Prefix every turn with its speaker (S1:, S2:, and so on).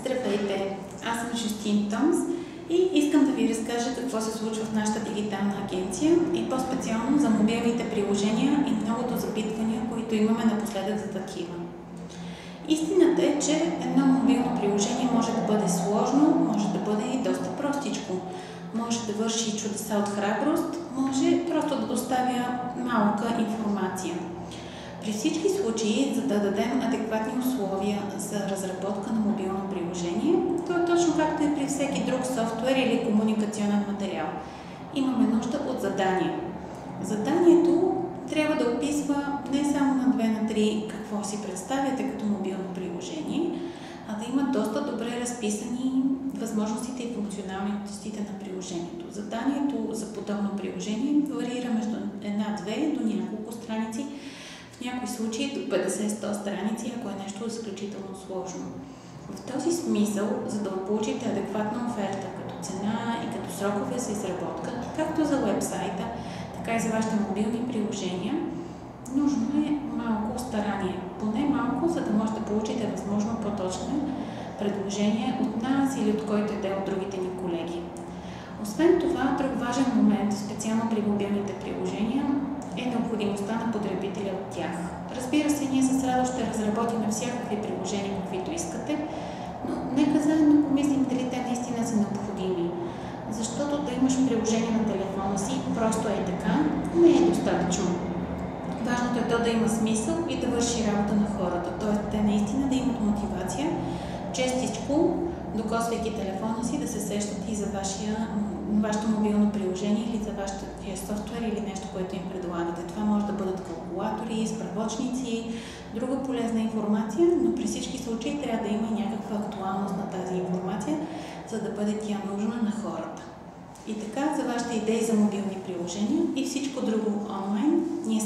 S1: Здравейте! Аз съм Жустин Томс и искам да ви разкажа какво се случва в нашата дигитална агенция и по-специално за мобилните приложения и многото запитвания, които имаме напоследък за такива. Истината е, че едно мобилно приложение може да бъде сложно, може да бъде и доста простичко. Може да върши чудеса от храброст, може просто да доставя малка информация. При всички случаи, за да дадем адекватни условия за разработка на мобилно приложение, то е точно както и при всеки друг софтуер или комуникационен материал. Имаме нужда от задание. Заданието трябва да описва не само на 2 на 3 какво си представяте като мобилно приложение, а да има доста добре разписани възможностите и функционалностите на приложението. Заданието за подобно приложение варира между 1-2 до няколко страници, в някои случаи до 50-100 страници, ако е нещо изключително сложно. В този смисъл, за да получите адекватна оферта като цена и като срокове за изработка, както за уебсайта, така и за вашите мобилни приложения, нужно е малко старание. Поне малко, за да можете да получите възможно по-точно предложение от нас или от който е от другите ни колеги. Освен това, друг важен момент, специално при мобилните приложения, е необходимостта на потребителя от тях. Разбира се, ние с радост ще разработим всякакви приложения, каквито искате, но нека заедно помислим дали те наистина са необходими. Защото да имаш приложение на телефона си просто е така, не е достатъчно. Важното е то да има смисъл и да върши работа на хората, т.е. те наистина да имат мотивация, честичко, докосвайки телефона си, да се сещат и за вашето мобилно приложение или за вашия софтуер или нещо, което им предлагате. Това може да бъдат калкулатори, справочници, друга полезна информация, но при всички случаи трябва да има някаква актуалност на тази информация, за да бъде тя нужна на хората. И така, за вашите идеи за мобилни приложения и всичко друго онлайн, ние